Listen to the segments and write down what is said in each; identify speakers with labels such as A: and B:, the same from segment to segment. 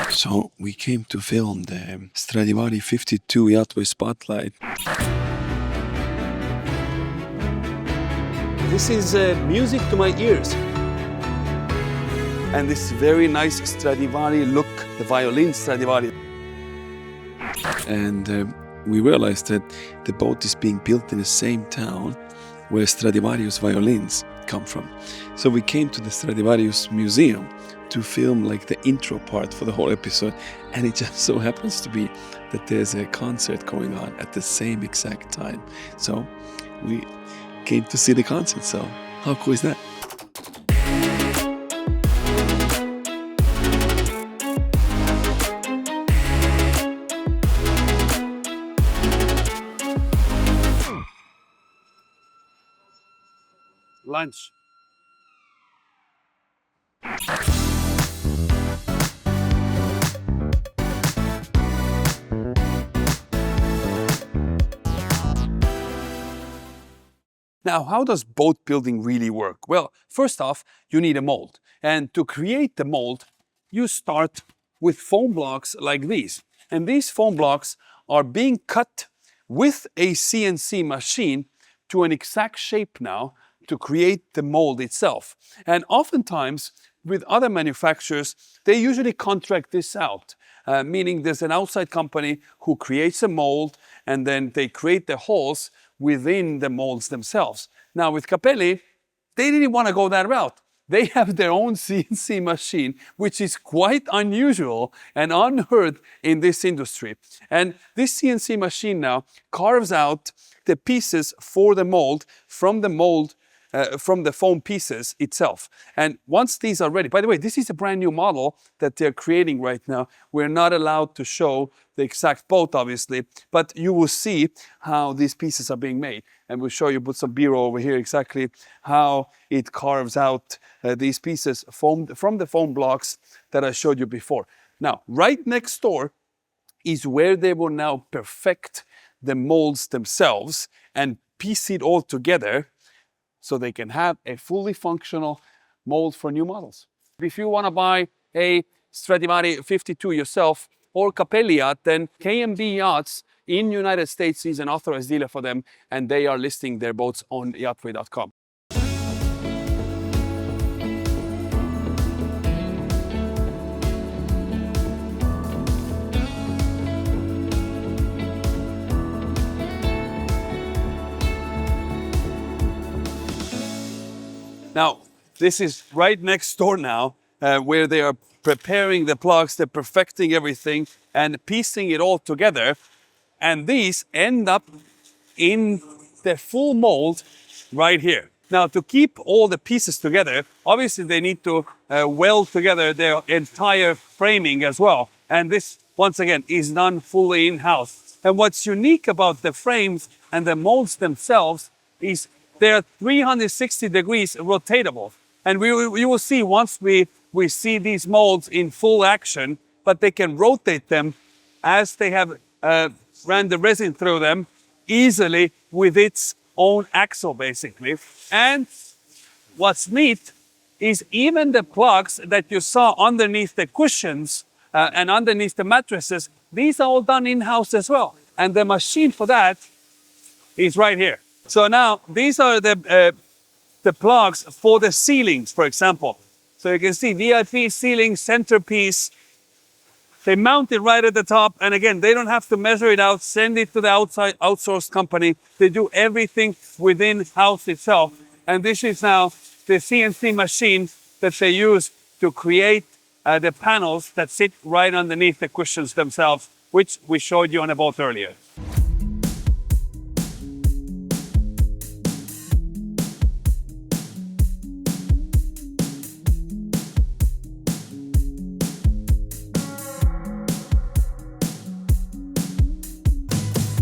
A: So we came to film the Stradivari 52 YachtWay Spotlight. This is music to my ears. And this very nice Stradivari look, the violin Stradivari. And we realized that the boat is being built in the same town where Stradivarius violins come from. So we came to the Stradivarius Museum to film like the intro part for the whole episode, and it just so happens to be that there's a concert going on at the same exact time. So we came to see the concert, so how cool is that? Lunch. Now, how does boat building really work? Well, first off, you need a mold. And to create the mold, you start with foam blocks like these. And these foam blocks are being cut with a CNC machine to an exact shape now to create the mold itself. And oftentimes, with other manufacturers, they usually contract this out, meaning there's an outside company who creates a mold and then they create the holes within the molds themselves. Now with Capelli, they didn't want to go that route. They have their own CNC machine, which is quite unusual and unheard in this industry. And this CNC machine now carves out the pieces for the mold from the foam pieces itself. And once these are ready, by the way, this is a brand new model that they're creating right now. We're not allowed to show the exact boat, obviously, but you will see how these pieces are being made. And we'll show you, put some B-roll over here, exactly how it carves out these pieces from the foam blocks that I showed you before. Now, right next door is where they will now perfect the molds themselves and piece it all together so they can have a fully functional mold for new models. If you want to buy a Stradivari 52 yourself or Capelli yacht, then K&B Yachts in United States is an authorized dealer for them, and they are listing their boats on yachtway.com. Now, this is right next door now, where they are preparing the plugs, they're perfecting everything and piecing it all together. And these end up in the full mold right here. Now, to keep all the pieces together, obviously they need to weld together their entire framing as well. And this, once again, is done fully in-house. And what's unique about the frames and the molds themselves is they're 360 degrees rotatable. And you will see once we see these molds in full action, but they can rotate them as they have ran the resin through them easily with its own axle, basically. And what's neat is even the plugs that you saw underneath the cushions and underneath the mattresses, these are all done in-house as well. And the machine for that is right here. So now these are the plugs for the ceilings, for example. So you can see VIP ceiling centerpiece. They mount it right at the top. And again, they don't have to measure it out, send it to the outside outsourced company. They do everything within house itself. And this is now the CNC machine that they use to create the panels that sit right underneath the cushions themselves, which we showed you on a boat earlier.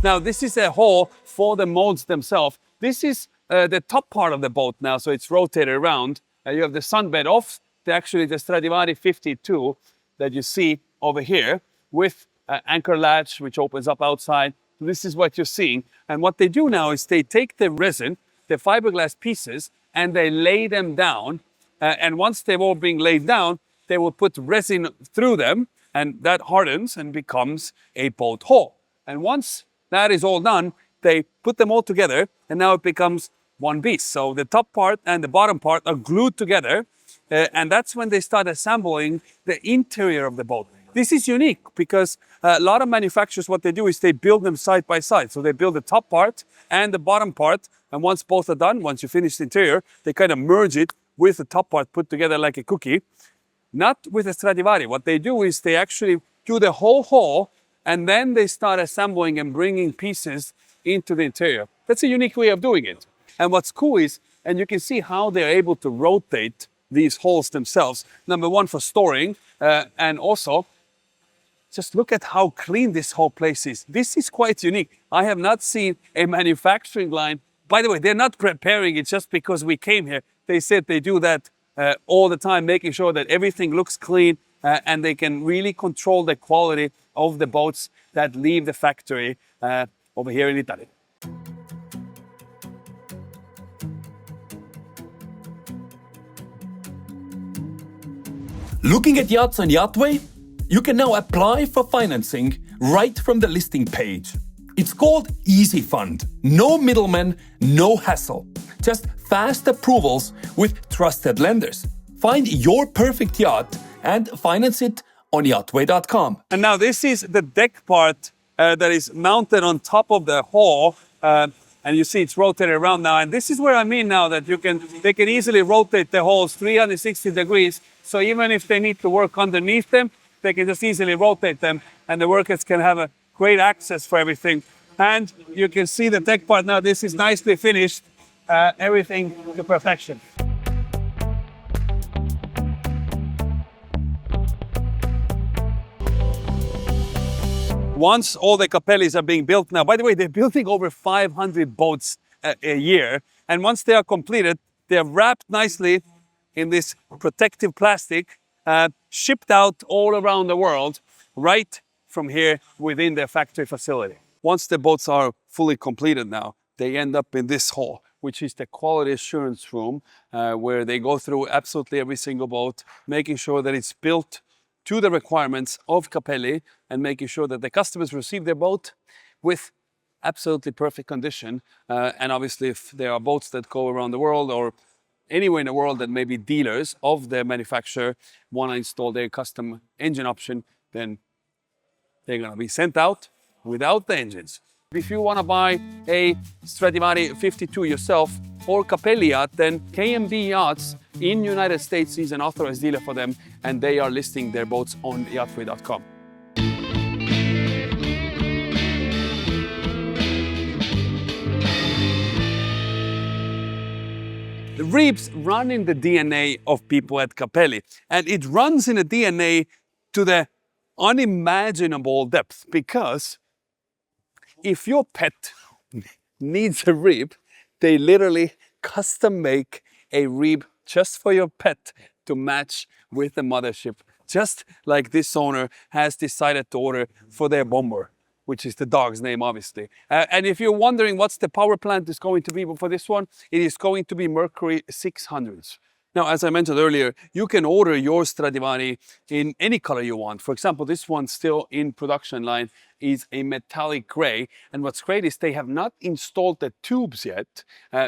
A: Now, this is a hole for the molds themselves. This is the top part of the boat now, so it's rotated around. You have the sunbed off, actually the Stradivari 52 that you see over here with anchor latch, which opens up outside. This is what you're seeing. And what they do now is they take the resin, the fiberglass pieces, and they lay them down. And once they've all been laid down, they will put resin through them and that hardens and becomes a boat hull. And once that is all done, they put them all together, and now it becomes one piece. So the top part and the bottom part are glued together, and that's when they start assembling the interior of the boat. This is unique because a lot of manufacturers, what they do is they build them side by side. So they build the top part and the bottom part, and once both are done, once you finish the interior, they kind of merge it with the top part put together like a cookie. Not with a Stradivari. What they do is they actually do the whole hull, and then they start assembling and bringing pieces into the interior. That's a unique way of doing it. And what's cool is, and you can see how they're able to rotate these hulls themselves. Number one, for storing, and also, just look at how clean this whole place is. This is quite unique. I have not seen a manufacturing line. By the way, they're not preparing it just because we came here. They said they do that all the time, making sure that everything looks clean, and they can really control the quality of the boats that leave the factory over here in Italy.
B: Looking at yachts on YachtWay? You can now apply for financing right from the listing page. It's called Easy Fund. No middleman, no hassle. Just fast approvals with trusted lenders. Find your perfect yacht and finance it on yachtway.com.
A: And now this is the deck part that is mounted on top of the hull. And you see it's rotated around now. And this is where I mean now that they can easily rotate the hulls 360 degrees. So even if they need to work underneath them, they can just easily rotate them, and the workers can have a great access for everything. And you can see the deck part now. This is nicely finished, everything to perfection. Once all the Capellis are being built now, by the way, they're building over 500 boats a year. And once they are completed, they are wrapped nicely in this protective plastic, shipped out all around the world, right from here within their factory facility. Once the boats are fully completed now, they end up in this hall, which is the quality assurance room, where they go through absolutely every single boat, making sure that it's built to the requirements of Capelli, and making sure that the customers receive their boat with absolutely perfect condition. And obviously, if there are boats that go around the world or anywhere in the world that maybe dealers of the manufacturer want to install their custom engine option, then they're going to be sent out without the engines. If you want to buy a Stradivari 52 yourself or Capelli yacht, then K&B Yachts in United States is an authorized dealer for them, and they are listing their boats on yachtway.com. The ribs run in the DNA of people at Capelli, and it runs in the DNA to the unimaginable depth, because if your pet needs a rib, they literally custom make a rib just for your pet to match with the mothership, just like this owner has decided to order for their bomber, which is the dog's name, obviously. And if you're wondering what's the power plant is going to be for this one, it is going to be Mercury 600s. Now, as I mentioned earlier, you can order your Stradivari in any color you want. For example, this one still in production line is a metallic gray. And what's great is they have not installed the tubes yet.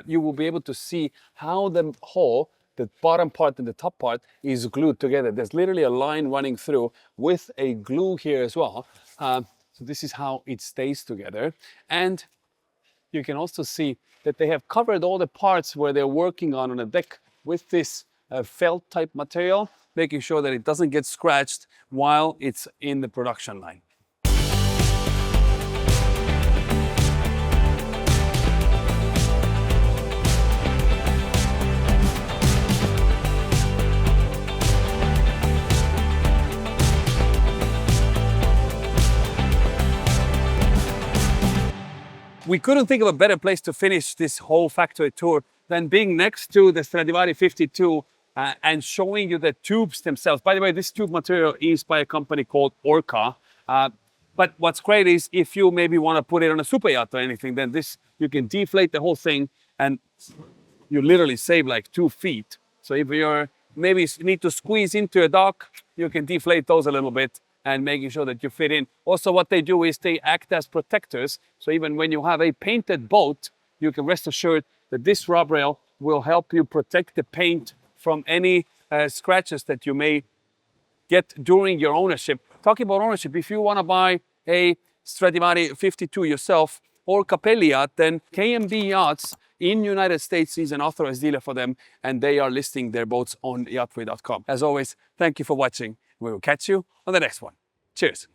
A: You will be able to see how the hull, the bottom part and the top part, is glued together. There's literally a line running through with a glue here as well. So this is how it stays together. And you can also see that they have covered all the parts where they're working on the deck with this felt type material, making sure that it doesn't get scratched while it's in the production line. We couldn't think of a better place to finish this whole factory tour than being next to the Stradivari 52 and showing you the tubes themselves. By the way, this tube material is by a company called Orca. But what's great is if you maybe want to put it on a super yacht or anything, then this, you can deflate the whole thing and you literally save like 2 feet. So if you're maybe need to squeeze into a dock, you can deflate those a little bit and making sure that you fit in. Also, what they do is they act as protectors. So even when you have a painted boat, you can rest assured that this rub rail will help you protect the paint from any scratches that you may get during your ownership. Talking about ownership, if you want to buy a Stradivari 52 yourself or Capelli Yacht, then K&B Yachts in United States is an authorized dealer for them, and they are listing their boats on yachtway.com. As always, thank you for watching. We will catch you on the next one. Cheers.